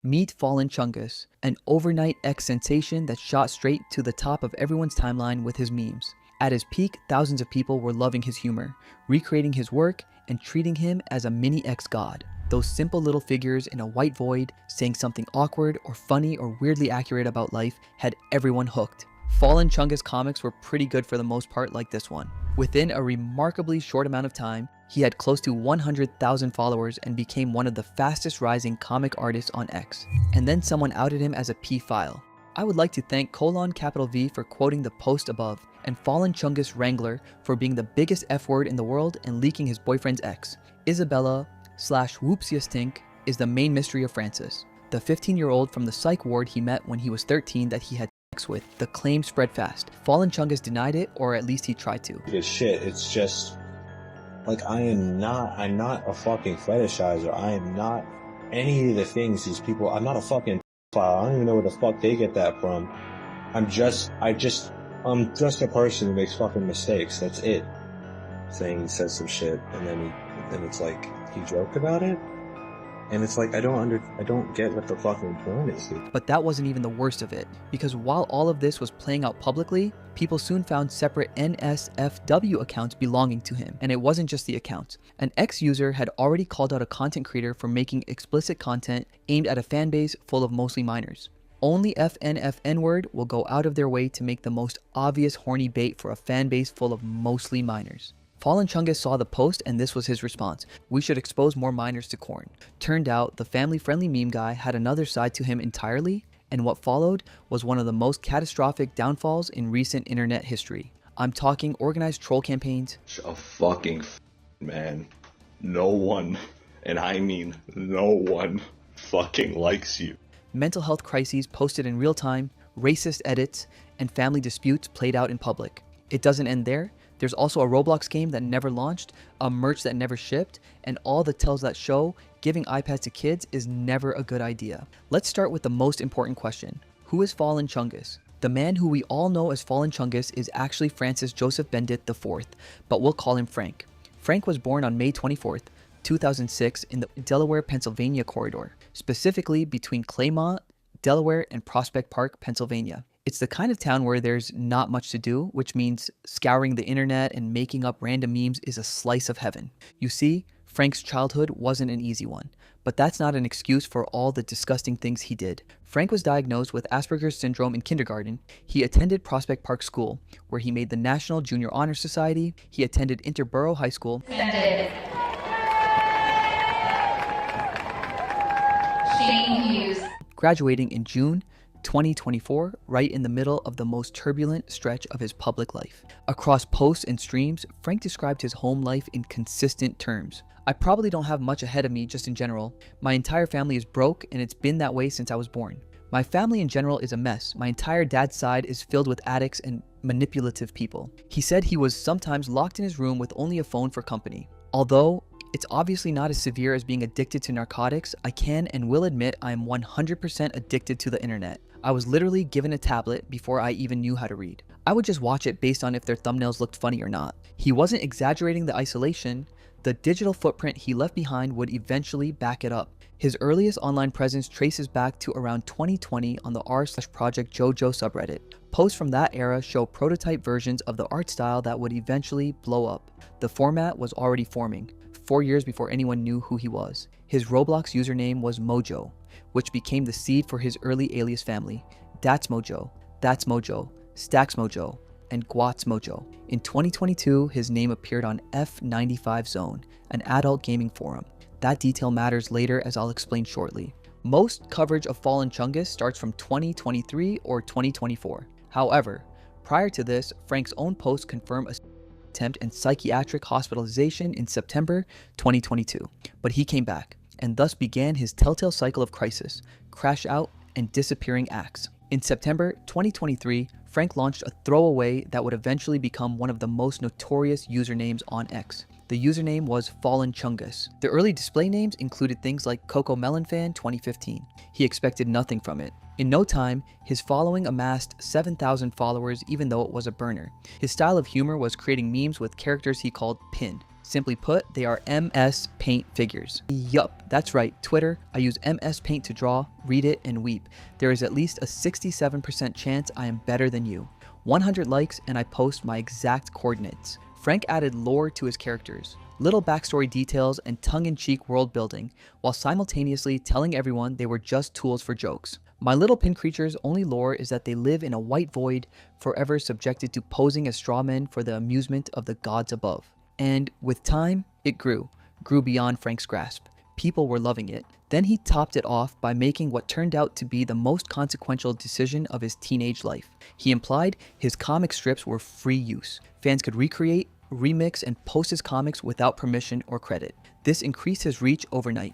Meet FallenChungus, an overnight X sensation that shot straight to the top of everyone's timeline with his memes. At his peak, thousands of people were loving his humor, recreating his work, and treating him as a mini X god. Those simple little figures in a white void, saying something awkward or funny or weirdly accurate about life, had everyone hooked. FallenChungus comics were pretty good for the most part, like this one. Within a remarkably short amount of time, he had close to 100,000 followers and became one of the fastest rising comic artists on X. And then someone outed him as a P-file. I would like to thank :V for quoting the post above, and FallenChungus Wrangler for being the biggest F-word in the world and leaking his boyfriend's ex. Isabella/Whoopsiastink is the main mystery of Francis, the 15-year-old from the psych ward he met when he was 13 that he had sex with. The claim spread fast. FallenChungus denied it, or at least he tried to. It's shit. It's just like I'm not a fucking fetishizer. I am not any of the things these people. I'm not a fucking file. I don't even know where the fuck they get that from. I'm just a person who makes fucking mistakes. That's it. Saying he said some shit, and then it's like he joked about it, and it's like I don't get what the fucking point is. But that wasn't even the worst of it, because while all of this was playing out publicly, people soon found separate NSFW accounts belonging to him, and it wasn't just the accounts. An ex-user had already called out a content creator for making explicit content aimed at a fan base full of mostly minors. Only FNFN-word will go out of their way to make the most obvious horny bait for a fan base full of mostly minors. FallenChungus saw the post, and this was his response: "We should expose more minors to corn." Turned out, the family-friendly meme guy had another side to him entirely, and what followed was one of the most catastrophic downfalls in recent internet history. I'm talking organized troll campaigns. A fucking man. No one, and I mean no one, fucking likes you. Mental health crises posted in real time, racist edits, and family disputes played out in public. It doesn't end there. There's also a Roblox game that never launched, a merch that never shipped, and all the tells that show giving iPads to kids is never a good idea. Let's start with the most important question. Who is FallenChungus? The man who we all know as FallenChungus is actually Francis Joseph Benditt IV, but we'll call him Frank. Frank was born on May 24th, 2006 in the Delaware-Pennsylvania corridor, specifically between Claymont, Delaware, and Prospect Park, Pennsylvania. It's the kind of town where there's not much to do, which means scouring the internet and making up random memes is a slice of heaven. You see, Frank's childhood wasn't an easy one, but that's not an excuse for all the disgusting things he did. Frank was diagnosed with Asperger's syndrome in kindergarten. He attended Prospect Park School, where he made the National Junior Honor Society. He attended Interborough High School. Graduating in June 2024, right in the middle of the most turbulent stretch of his public life. Across posts and streams, Frank described his home life in consistent terms. "I probably don't have much ahead of me just in general. My entire family is broke, and it's been that way since I was born. My family in general is a mess. My entire dad's side is filled with addicts and manipulative people." He said he was sometimes locked in his room with only a phone for company. Although it's obviously not as severe as being addicted to narcotics, I can and will admit I am 100% addicted to the internet. I was literally given a tablet before I even knew how to read. I would just watch it based on if their thumbnails looked funny or not. He wasn't exaggerating the isolation. The digital footprint he left behind would eventually back it up. His earliest online presence traces back to around 2020 on the r/Project JoJo subreddit. Posts from that era show prototype versions of the art style that would eventually blow up. The format was already forming, 4 years before anyone knew who he was. His Roblox username was Mojo, which became the seed for his early alias family: That's Mojo, That's Mojo, Stacks Mojo, and Gwatz Mojo. In 2022, his name appeared on F95 Zone, an adult gaming forum. That detail matters later, as I'll explain shortly. Most coverage of FallenChungus starts from 2023 or 2024. However, prior to this, Frank's own post confirmed a attempt and psychiatric hospitalization in September 2022. But he came back, and thus began his telltale cycle of crisis, crash out, and disappearing acts. In September 2023, Frank launched a throwaway that would eventually become one of the most notorious usernames on X. The username was FallenChungus. The early display names included things like Coco Melon Fan 2015. He expected nothing from it. In no time, his following amassed 7,000 followers, even though it was a burner. His style of humor was creating memes with characters he called Pin, Simply put, they are MS Paint figures. Yup, that's right, Twitter. I use MS Paint to draw, read it, and weep. There is at least a 67% chance I am better than you. 100 likes and I post my exact coordinates. Frank added lore to his characters, little backstory details, and tongue-in-cheek world building, while simultaneously telling everyone they were just tools for jokes. My little pin creature's only lore is that they live in a white void, forever subjected to posing as straw men for the amusement of the gods above. And with time, it grew beyond Frank's grasp. People were loving it. Then he topped it off by making what turned out to be the most consequential decision of his teenage life. He implied his comic strips were free use. Fans could recreate, remix, and post his comics without permission or credit. This increased his reach overnight.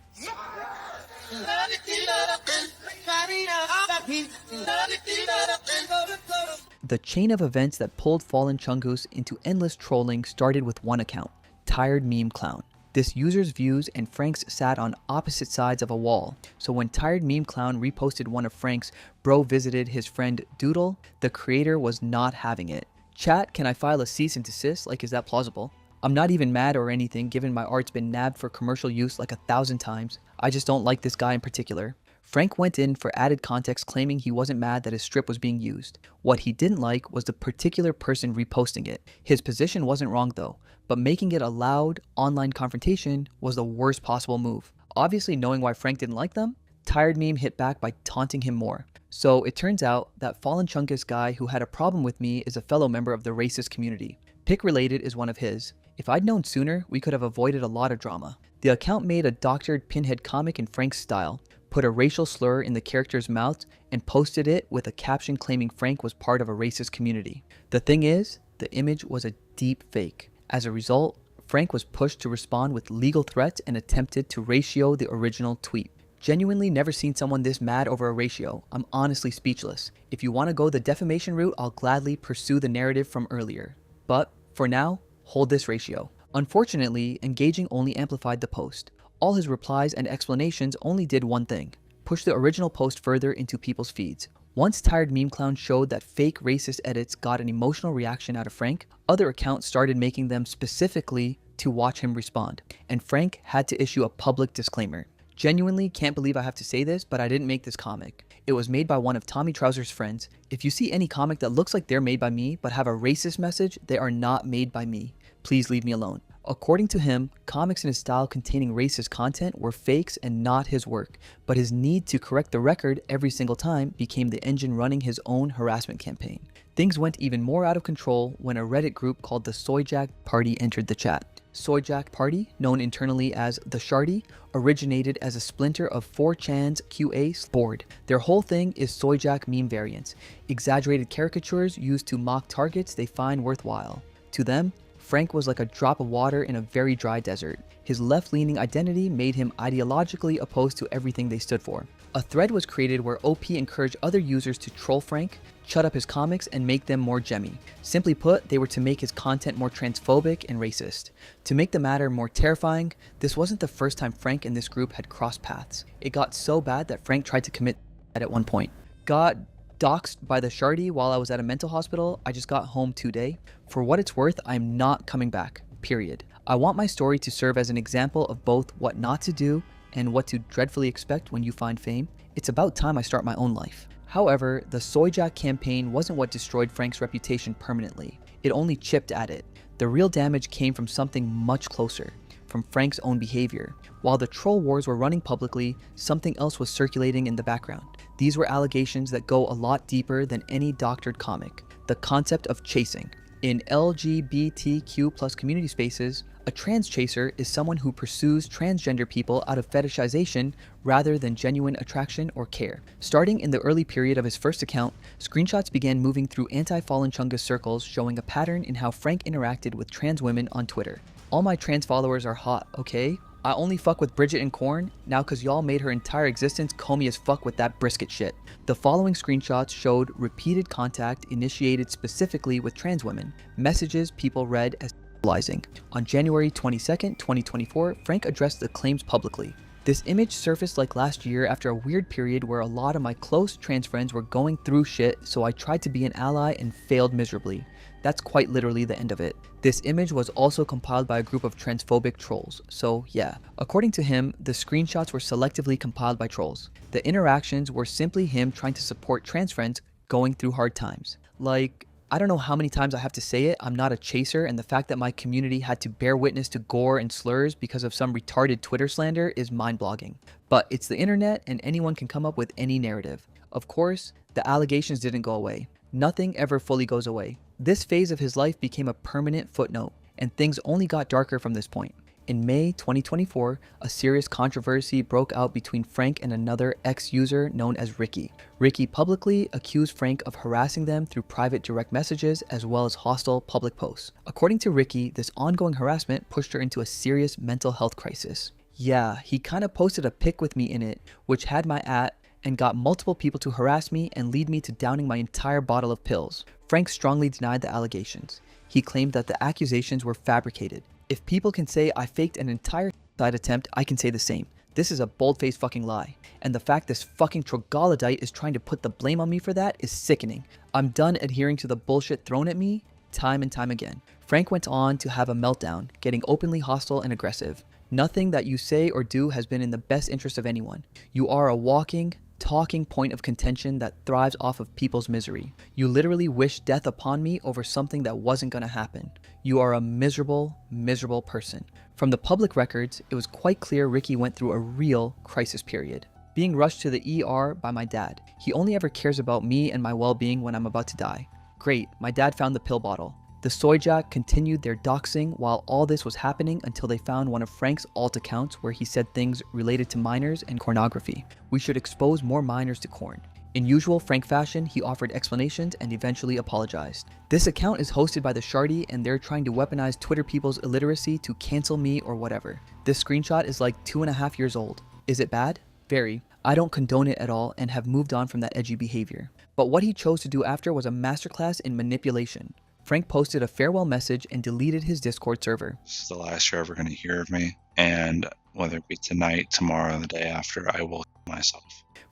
The chain of events that pulled FallenChungus into endless trolling started with one account, Tired Meme Clown. This user's views and Frank's sat on opposite sides of a wall, so when Tired Meme Clown reposted one of Frank's "Bro visited his friend Doodle," the creator was not having it. Chat, can I file a cease and desist? Like, is that plausible? I'm not even mad or anything, given my art's been nabbed for commercial use like 1,000 times. I just don't like this guy in particular. Frank went in for added context, claiming he wasn't mad that his strip was being used. What he didn't like was the particular person reposting it. His position wasn't wrong though, but making it a loud online confrontation was the worst possible move. Obviously, knowing why Frank didn't like them, Tired Meme hit back by taunting him more. So it turns out that FallenChungus guy who had a problem with me is a fellow member of the racist community. Pick Related is one of his. If I'd known sooner, we could have avoided a lot of drama. The account made a doctored pinhead comic in Frank's style, put a racial slur in the character's mouth, and posted it with a caption claiming Frank was part of a racist community. The thing is, the image was a deep fake. As a result, Frank was pushed to respond with legal threats and attempted to ratio the original tweet. Genuinely never seen someone this mad over a ratio. I'm honestly speechless. If you want to go the defamation route, I'll gladly pursue the narrative from earlier. But for now, hold this ratio. Unfortunately, engaging only amplified the post. All his replies and explanations only did one thing: push the original post further into people's feeds. Once Tired Meme Clown showed that fake racist edits got an emotional reaction out of Frank, other accounts started making them specifically to watch him respond, and Frank had to issue a public disclaimer. Genuinely can't believe I have to say this, but I didn't make this comic. It was made by one of Tommy Trouser's friends. If you see any comic that looks like they're made by me but have a racist message, they are not made by me. Please leave me alone. According to him, comics in his style containing racist content were fakes and not his work, but his need to correct the record every single time became the engine running his own harassment campaign. Things went even more out of control when a Reddit group called the Soyjack Party entered the chat. Soyjack Party, known internally as the Shardy, originated as a splinter of 4chan's QA board. Their whole thing is Soyjack meme variants, exaggerated caricatures used to mock targets they find worthwhile. To them, Frank was like a drop of water in a very dry desert. His left-leaning identity made him ideologically opposed to everything they stood for. A thread was created where OP encouraged other users to troll Frank, shut up his comics, and make them more gemmy. Simply put, they were to make his content more transphobic and racist. To make the matter more terrifying, this wasn't the first time Frank and this group had crossed paths. It got so bad that Frank tried to commit at one point. Got doxxed by the Shardy while I was at a mental hospital. I just got home today. For what it's worth, I'm not coming back, period. I want my story to serve as an example of both what not to do and what to dreadfully expect when you find fame. It's about time I start my own life. However, the Soyjack campaign wasn't what destroyed Frank's reputation permanently. It only chipped at it. The real damage came from something much closer, from Frank's own behavior. While the troll wars were running publicly, something else was circulating in the background. These were allegations that go a lot deeper than any doctored comic. The concept of chasing. In LGBTQ+ community spaces, a trans chaser is someone who pursues transgender people out of fetishization rather than genuine attraction or care. Starting in the early period of his first account, screenshots began moving through anti-FallenChungus circles showing a pattern in how Frank interacted with trans women on Twitter. All my trans followers are hot, okay? I only fuck with Bridget and Korn now cause y'all made her entire existence comey as fuck with that brisket shit. The following screenshots showed repeated contact initiated specifically with trans women, messages people read as sexualizing. On January 22nd, 2024, Frank addressed the claims publicly. This image surfaced like last year after a weird period where a lot of my close trans friends were going through shit, so I tried to be an ally and failed miserably. That's quite literally the end of it. This image was also compiled by a group of transphobic trolls, so yeah. According to him, the screenshots were selectively compiled by trolls. The interactions were simply him trying to support trans friends going through hard times. Like, I don't know how many times I have to say it, I'm not a chaser, and the fact that my community had to bear witness to gore and slurs because of some retarded Twitter slander is mind-blogging. But it's the internet and anyone can come up with any narrative. Of course, the allegations didn't go away. Nothing ever fully goes away. This phase of his life became a permanent footnote, and things only got darker from this point. In May 2024, a serious controversy broke out between Frank and another ex-user known as Ricky. Ricky publicly accused Frank of harassing them through private direct messages as well as hostile public posts. According to Ricky, this ongoing harassment pushed her into a serious mental health crisis. Yeah, he kinda posted a pic with me in it, which had my and got multiple people to harass me and lead me to downing my entire bottle of pills. Frank strongly denied the allegations. He claimed that the accusations were fabricated. If people can say I faked an entire suicide attempt, I can say the same. This is a bold-faced fucking lie. And the fact this fucking troglodyte is trying to put the blame on me for that is sickening. I'm done adhering to the bullshit thrown at me time and time again. Frank went on to have a meltdown, getting openly hostile and aggressive. Nothing that you say or do has been in the best interest of anyone. You are a walking, talking point of contention that thrives off of people's misery. You literally wish death upon me over something that wasn't gonna happen. You are a miserable, miserable person. From the public records, it was quite clear Ricky went through a real crisis period. Being rushed to the ER by my dad. He only ever cares about me and my well-being when I'm about to die. Great, my dad found the pill bottle. The Soy Jack continued their doxing while all this was happening until they found one of Frank's alt accounts where he said things related to minors and pornography. We should expose more minors to corn. In usual Frank fashion, he offered explanations and eventually apologized. This account is hosted by the Shardy and they're trying to weaponize Twitter people's illiteracy to cancel me or whatever. This screenshot is like 2.5 years old. Is it bad? Very. I don't condone it at all and have moved on from that edgy behavior. But what he chose to do after was a masterclass in manipulation. Frank posted a farewell message and deleted his Discord server. This is the last you're ever going to hear of me, and whether it be tonight, tomorrow, or the day after, I will kill myself.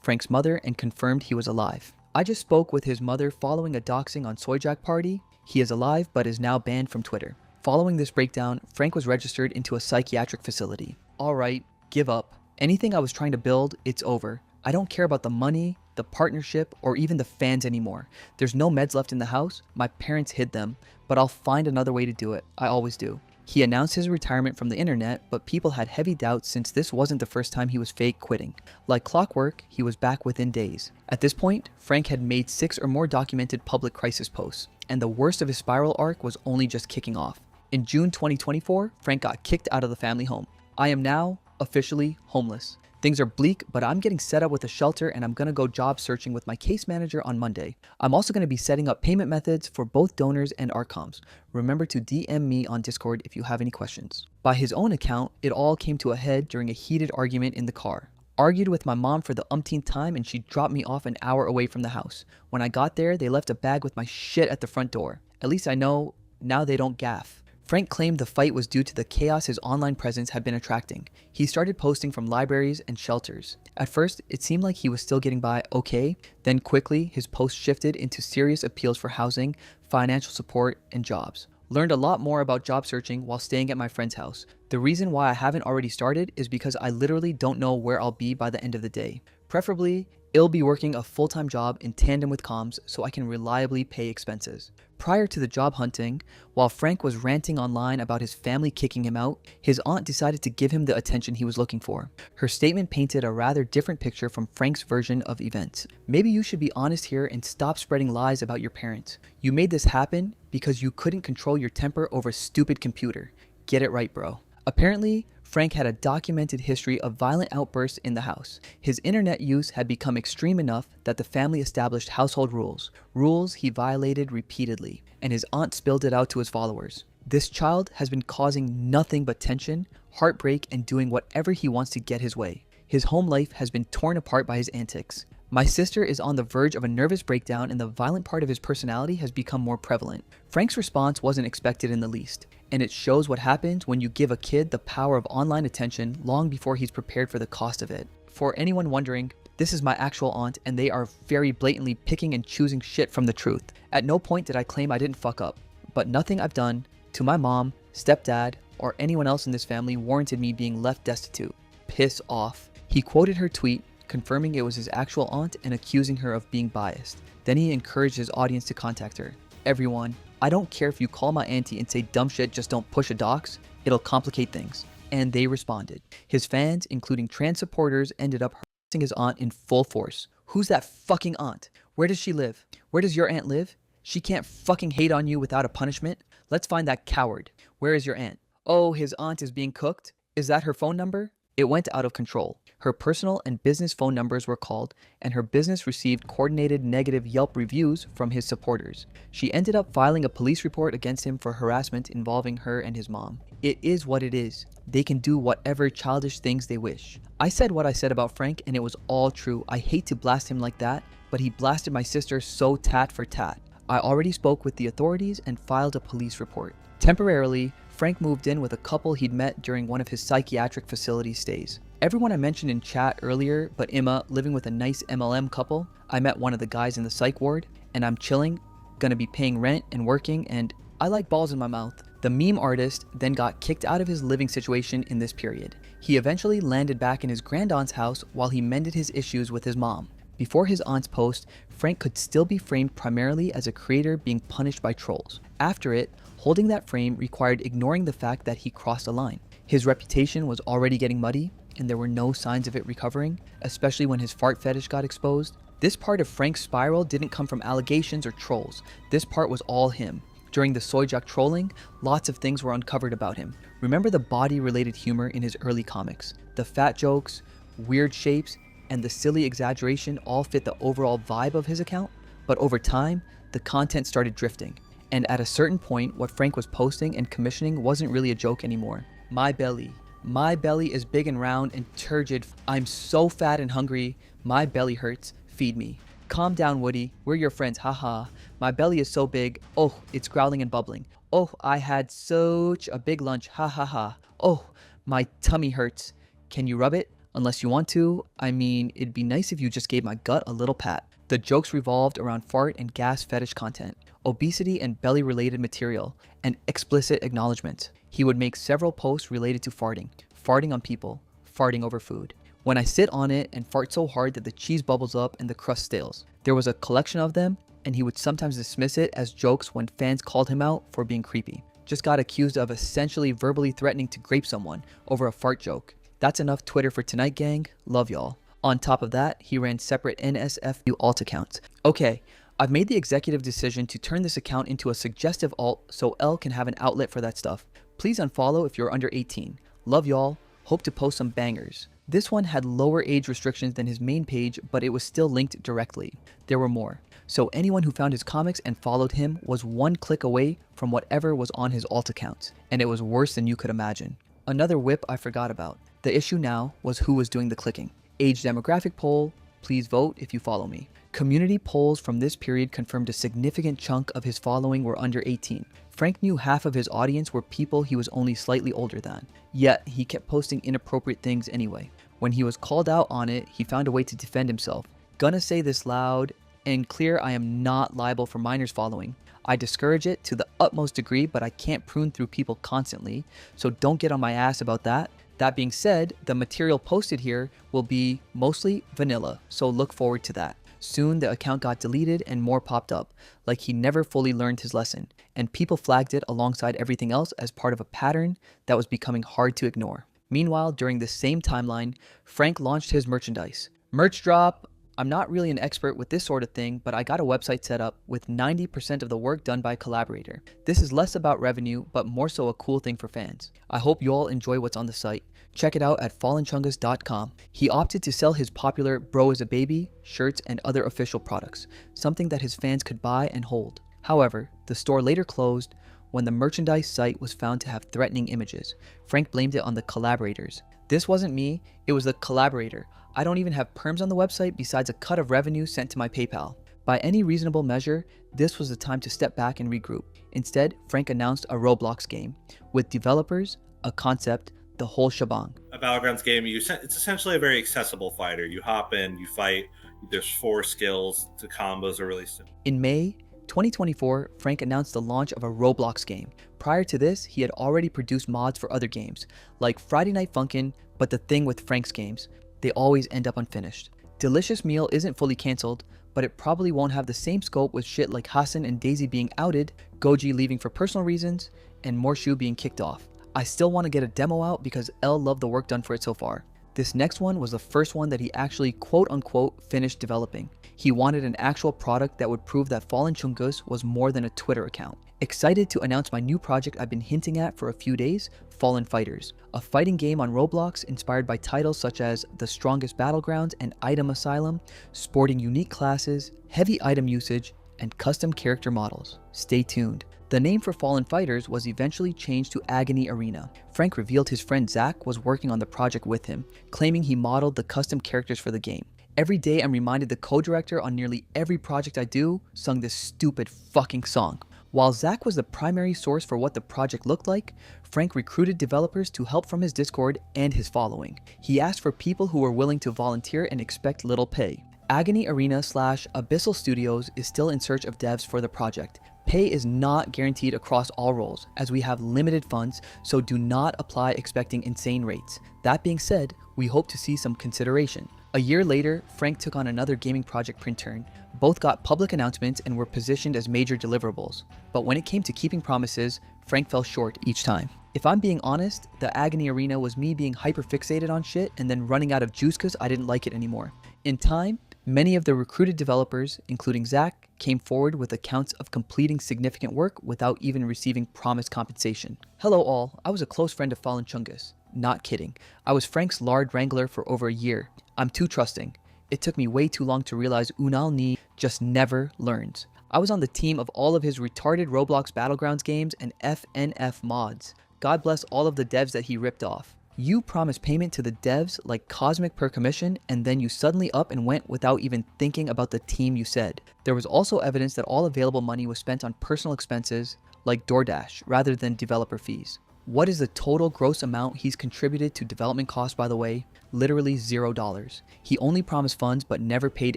Frank's mother and confirmed he was alive. I just spoke with his mother following a doxing on Soy Jack party. He is alive but is now banned from Twitter. Following this breakdown, Frank was registered into a psychiatric facility. Alright, give up. Anything I was trying to build, it's over. I don't care about the money, the partnership, or even the fans anymore. There's no meds left in the house. My parents hid them, but I'll find another way to do it. I always do. He announced his retirement from the internet, but people had heavy doubts since this wasn't the first time he was fake quitting. Like clockwork, he was back within days. At this point, Frank had made 6 or more documented public crisis posts, and the worst of his spiral arc was only just kicking off. In June 2024, Frank got kicked out of the family home. I am now officially homeless. Things are bleak, but I'm getting set up with a shelter and I'm gonna go job searching with my case manager on Monday. I'm also gonna be setting up payment methods for both donors and ARCOMs. Remember to DM me on Discord if you have any questions. By his own account, it all came to a head during a heated argument in the car. Argued with my mom for the umpteenth time and she dropped me off an hour away from the house. When I got there, they left a bag with my shit at the front door. At least I know now they don't gaff. Frank claimed the fight was due to the chaos his online presence had been attracting. He started posting from libraries and shelters. At first, it seemed like he was still getting by okay, then quickly his posts shifted into serious appeals for housing, financial support, and jobs. Learned a lot more about job searching while staying at my friend's house. The reason why I haven't already started is because I literally don't know where I'll be by the end of the day. Preferably, I'll be working a full-time job in tandem with comms so I can reliably pay expenses. Prior to the job hunting, while Frank was ranting online about his family kicking him out, his aunt decided to give him the attention he was looking for. Her statement painted a rather different picture from Frank's version of events. Maybe you should be honest here and stop spreading lies about your parents. You made this happen because you couldn't control your temper over a stupid computer. Get it right, bro. Apparently, Frank had a documented history of violent outbursts in the house. His internet use had become extreme enough that the family established household rules he violated repeatedly, and his aunt spilled it out to his followers. This child has been causing nothing but tension, heartbreak, and doing whatever he wants to get his way. His home life has been torn apart by his antics. My sister is on the verge of a nervous breakdown and the violent part of his personality has become more prevalent. Frank's response wasn't expected in the least. and it shows what happens when you give a kid the power of online attention long before he's prepared for the cost of it. For anyone wondering, this is my actual aunt, and they are very blatantly picking and choosing shit from the truth. At no point did I claim I didn't fuck up, but nothing I've done to my mom, stepdad, or anyone else in this family warranted me being left destitute. Piss off. He quoted her tweet, confirming it was his actual aunt and accusing her of being biased. Then he encouraged his audience to contact her. Everyone, I don't care if you call my auntie and say dumb shit, just don't push a dox. It'll complicate things. And they responded. His fans, including trans supporters, ended up harassing his aunt in full force. Who's that fucking aunt? Where does she live? Where does your aunt live? She can't fucking hate on you without a punishment. Let's find that coward. Where is your aunt? Oh, his aunt is being cooked? Is that her phone number? It went out of control. Her personal and business phone numbers were called, and her business received coordinated negative Yelp reviews from his supporters. She ended up filing a police report against him for harassment involving her and his mom. It is what it is. They can do whatever childish things they wish. I said what I said about Frank, and it was all true. I hate to blast him like that, but he blasted my sister so tat for tat. I already spoke with the authorities and filed a police report. Temporarily, Frank moved in with a couple he'd met during one of his psychiatric facility stays. Everyone I mentioned in chat earlier, but Emma living with a nice MLM couple, I met one of the guys in the psych ward, and I'm chilling, gonna be paying rent and working, and I like balls in my mouth. The meme artist then got kicked out of his living situation in this period. He eventually landed back in his grandaunt's house while he mended his issues with his mom. Before his aunt's post, Frank could still be framed primarily as a creator being punished by trolls. After it, holding that frame required ignoring the fact that he crossed a line. His reputation was already getting muddy, and there were no signs of it recovering, especially when his fart fetish got exposed. This part of Frank's spiral didn't come from allegations or trolls. This part was all him. During the Soyjak trolling, lots of things were uncovered about him. Remember the body-related humor in his early comics? The fat jokes, weird shapes, and the silly exaggeration all fit the overall vibe of his account? But over time, the content started drifting. And at a certain point, what Frank was posting and commissioning wasn't really a joke anymore. My belly. My belly is big and round and turgid. I'm so fat and hungry. My belly hurts. Feed me. Calm down, Woody. We're your friends. Haha. My belly is so big. Oh, it's growling and bubbling. Oh, I had such a big lunch. Ha ha ha. Oh, my tummy hurts. Can you rub it? Unless you want to. I mean, it'd be nice if you just gave my gut a little pat. The jokes revolved around fart and gas fetish content, obesity and belly-related material, and explicit acknowledgement. He would make several posts related to farting, farting on people, farting over food. When I sit on it and fart so hard that the cheese bubbles up and the crust stales. There was a collection of them, and he would sometimes dismiss it as jokes when fans called him out for being creepy. Just got accused of essentially verbally threatening to grape someone over a fart joke. That's enough Twitter for tonight, gang. Love y'all. On top of that, he ran separate NSFW alt accounts. Okay, I've made the executive decision to turn this account into a suggestive alt so L can have an outlet for that stuff. Please unfollow if you're under 18. Love y'all. Hope to post some bangers. This one had lower age restrictions than his main page, but it was still linked directly. There were more. So anyone who found his comics and followed him was one click away from whatever was on his alt account, and it was worse than you could imagine. Another whip I forgot about. The issue now was who was doing the clicking. Age demographic poll, please vote if you follow me. Community polls from this period confirmed a significant chunk of his following were under 18. Frank knew half of his audience were people he was only slightly older than, yet he kept posting inappropriate things anyway. When he was called out on it, he found a way to defend himself. Gonna say this loud and clear, I am not liable for minors following. I discourage it to the utmost degree, but I can't prune through people constantly, so don't get on my ass about that. That being said, the material posted here will be mostly vanilla, so look forward to that. Soon the account got deleted and more popped up, like he never fully learned his lesson, and people flagged it alongside everything else as part of a pattern that was becoming hard to ignore. Meanwhile, during the same timeline, Frank launched his merchandise. Merch drop. I'm not really an expert with this sort of thing, but I got a website set up with 90% of the work done by a collaborator. This is less about revenue, but more so a cool thing for fans. I hope you all enjoy what's on the site. Check it out at FallenChungus.com. He opted to sell his popular Bro is a Baby shirts and other official products, something that his fans could buy and hold. However, the store later closed when the merchandise site was found to have threatening images. Frank blamed it on the collaborators. This wasn't me, it was the collaborator. I don't even have perms on the website besides a cut of revenue sent to my PayPal. By any reasonable measure, this was the time to step back and regroup. Instead, Frank announced a Roblox game with developers, a concept, the whole shebang. A Battlegrounds game, it's essentially a very accessible fighter. You hop in, you fight, there's 4 skills, the combos are really simple. In May 2024, Frank announced the launch of a Roblox game. Prior to this, he had already produced mods for other games, like Friday Night Funkin', but the thing with Frank's games, they always end up unfinished. Delicious Meal isn't fully cancelled, but it probably won't have the same scope with shit like Hassan and Daisy being outed, Goji leaving for personal reasons, and Morshu being kicked off. I still want to get a demo out because L loved the work done for it so far. This next one was the first one that he actually quote-unquote finished developing. He wanted an actual product that would prove that FallenChungus was more than a Twitter account. Excited to announce my new project I've been hinting at for a few days, Fallen Fighters, a fighting game on Roblox inspired by titles such as The Strongest Battlegrounds and Item Asylum, sporting unique classes, heavy item usage, and custom character models. Stay tuned. The name for Fallen Fighters was eventually changed to Agony Arena. Frank revealed his friend Zach was working on the project with him, claiming he modeled the custom characters for the game. Every day I'm reminded the co-director on nearly every project I do sung this stupid fucking song. While Zach was the primary source for what the project looked like, Frank recruited developers to help from his Discord and his following. He asked for people who were willing to volunteer and expect little pay. Agony Arena / Abyssal Studios is still in search of devs for the project. Pay is not guaranteed across all roles, as we have limited funds, so do not apply expecting insane rates. That being said, we hope to see some consideration. A year later, Frank took on another gaming project Printern. Both got public announcements and were positioned as major deliverables. But when it came to keeping promises, Frank fell short each time. If I'm being honest, the Agony Arena was me being hyper-fixated on shit and then running out of juice because I didn't like it anymore. In time, many of the recruited developers, including Zach, came forward with accounts of completing significant work without even receiving promised compensation. Hello all, I was a close friend of FallenChungus. Not kidding. I was Frank's lard wrangler for over a year. I'm too trusting. It took me way too long to realize Unal Ni just never learns. I was on the team of all of his retarded Roblox Battlegrounds games and FNF mods. God bless all of the devs that he ripped off. You promised payment to the devs like cosmic per commission, and then you suddenly up and went without even thinking about the team you said. There was also evidence that all available money was spent on personal expenses like DoorDash rather than developer fees. What is the total gross amount he's contributed to development costs, by the way? Literally $0. He only promised funds but never paid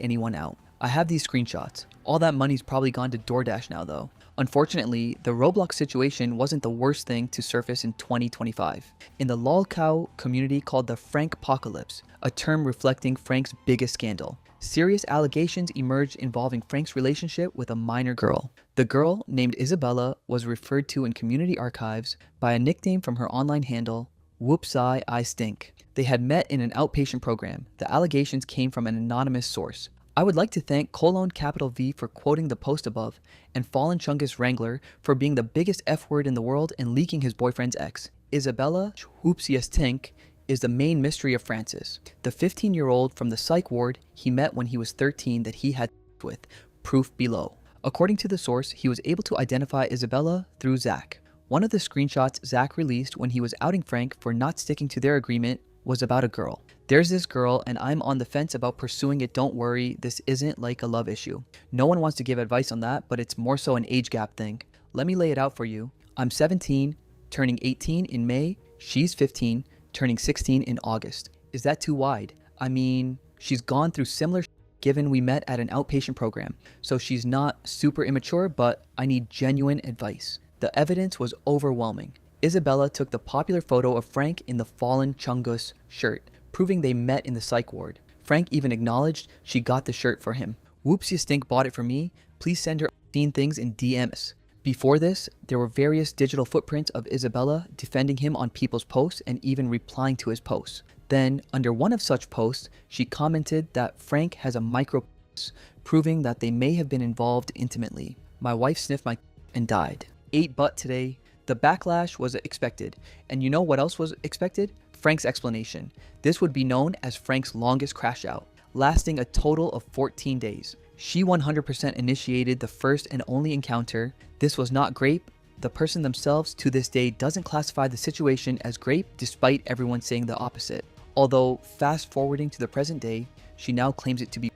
anyone out. I have these screenshots. All that money's probably gone to DoorDash now though. Unfortunately, the Roblox situation wasn't the worst thing to surface in 2025. In the lolcow community called the Frankpocalypse, a term reflecting Frank's biggest scandal, serious allegations emerged involving Frank's relationship with a minor girl. The girl, named Isabella, was referred to in community archives by a nickname from her online handle, Whoopsie I Stink. They had met in an outpatient program. The allegations came from an anonymous source. I would like to thank :V for quoting the post above, and FallenChungus Wrangler for being the biggest F word in the world and leaking his boyfriend's ex. Isabella Whoopsie is the main mystery of Francis, the 15-year-old from the psych ward he met when he was 13 that he had with, proof below. According to the source, he was able to identify Isabella through Zach. One of the screenshots Zach released when he was outing Frank for not sticking to their agreement was about a girl. There's this girl and I'm on the fence about pursuing it. Don't worry, this isn't like a love issue. No one wants to give advice on that, but it's more so an age gap thing. Let me lay it out for you. I'm 17, turning 18 in May. She's 15, turning 16 in August. Is that too wide? I mean, she's gone through similar given we met at an outpatient program. So she's not super immature, but I need genuine advice. The evidence was overwhelming. Isabella took the popular photo of Frank in the FallenChungus shirt, proving they met in the psych ward. Frank even acknowledged she got the shirt for him. Whoopsie Stink bought it for me. Please send her seen things in DMs. Before this, there were various digital footprints of Isabella defending him on people's posts and even replying to his posts. Then, under one of such posts, she commented that Frank has a micro penis, proving that they may have been involved intimately. My wife sniffed my and died. Ate butt today. The backlash was expected. And you know what else was expected? Frank's explanation. This would be known as Frank's longest crash out, lasting a total of 14 days. She 100% initiated the first and only encounter. This was not grape. The person themselves to this day doesn't classify the situation as grape despite everyone saying the opposite. Although fast forwarding to the present day, she now claims it to be.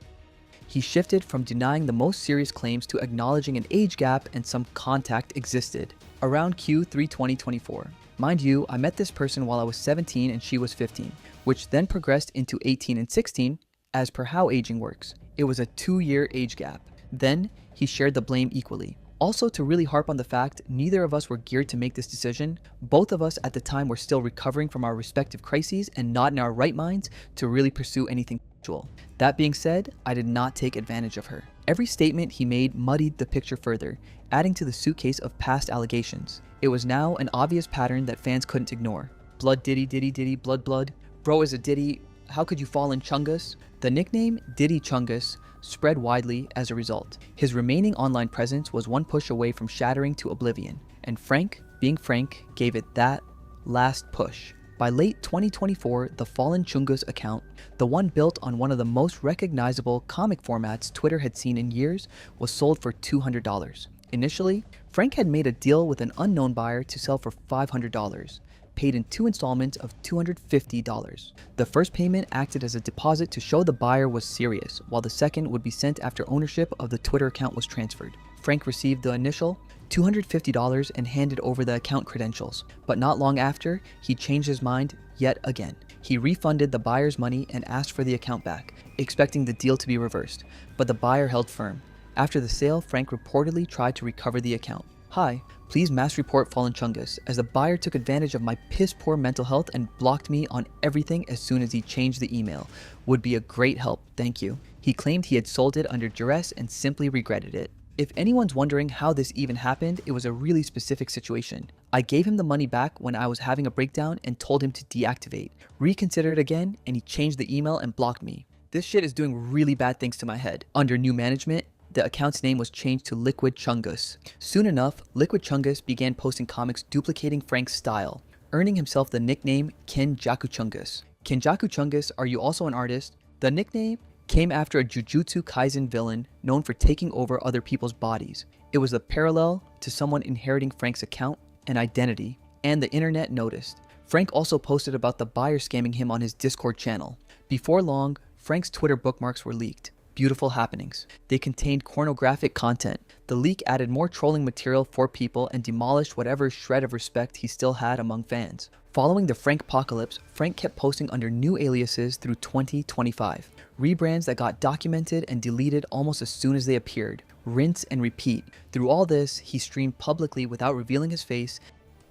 He shifted from denying the most serious claims to acknowledging an age gap and some contact existed. Around Q3 2024. Mind you, I met this person while I was 17 and she was 15, which then progressed into 18 and 16, as per how aging works. It was a 2-year age gap. Then, he shared the blame equally. Also, to really harp on the fact neither of us were geared to make this decision, both of us at the time were still recovering from our respective crises and not in our right minds to really pursue anything sexual. That being said, I did not take advantage of her. Every statement he made muddied the picture further, adding to the suitcase of past allegations. It was now an obvious pattern that fans couldn't ignore. Blood Diddy Diddy Diddy Blood Blood. Bro is a Diddy. How could you FallenChungus? The nickname Diddy Chungus spread widely as a result. His remaining online presence was one push away from shattering to oblivion, and Frank, being Frank, gave it that last push. By late 2024, the FallenChungus account, the one built on one of the most recognizable comic formats Twitter had seen in years, was sold for $200. Initially, Frank had made a deal with an unknown buyer to sell for $500, paid in 2 installments of $250. The first payment acted as a deposit to show the buyer was serious, while the second would be sent after ownership of the Twitter account was transferred. Frank received the initial $250 and handed over the account credentials, but not long after, he changed his mind yet again. He refunded the buyer's money and asked for the account back, expecting the deal to be reversed, but the buyer held firm. After the sale, Frank reportedly tried to recover the account. Hi, please mass report FallenChungus, as the buyer took advantage of my piss poor mental health and blocked me on everything as soon as he changed the email. Would be a great help, thank you. He claimed he had sold it under duress and simply regretted it. If anyone's wondering how this even happened, it was a really specific situation. I gave him the money back when I was having a breakdown and told him to deactivate. Reconsidered again, and he changed the email and blocked me. This shit is doing really bad things to my head. Under new management, the account's name was changed to FallenChungus. Soon enough, FallenChungus began posting comics duplicating Frank's style, earning himself the nickname FallenChungus. FallenChungus, are you also an artist? The nickname came after a Jujutsu Kaisen villain known for taking over other people's bodies. It was a parallel to someone inheriting Frank's account and identity, and the internet noticed. Frank also posted about the buyer scamming him on his Discord channel. Before long, Frank's Twitter bookmarks were leaked. Beautiful happenings. They contained pornographic content. The leak added more trolling material for people and demolished whatever shred of respect he still had among fans. Following the Frank-pocalypse, Frank kept posting under new aliases through 2025. Rebrands that got documented and deleted almost as soon as they appeared. Rinse and repeat. Through all this, he streamed publicly without revealing his face.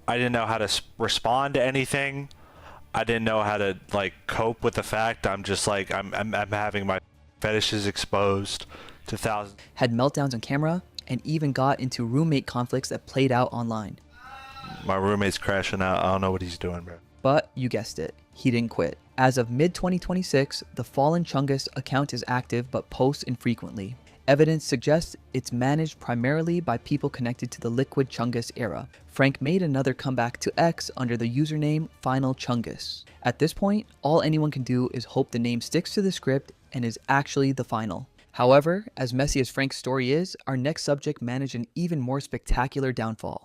I didn't know how to respond to anything. I didn't know how to cope with the fact I'm just I'm having my fetishes exposed to thousands. Had meltdowns on camera and even got into roommate conflicts that played out online. My roommate's crashing out. I don't know what he's doing, bro. But you guessed it, he didn't quit. As of mid-2026, the FallenChungus account is active but posts infrequently. Evidence suggests it's managed primarily by people connected to the FallenChungus era. Frank made another comeback to X under the username FallenChungus. At this point, all anyone can do is hope the name sticks to the script and is actually the final. However, as messy as Frank's story is, our next subject managed an even more spectacular downfall.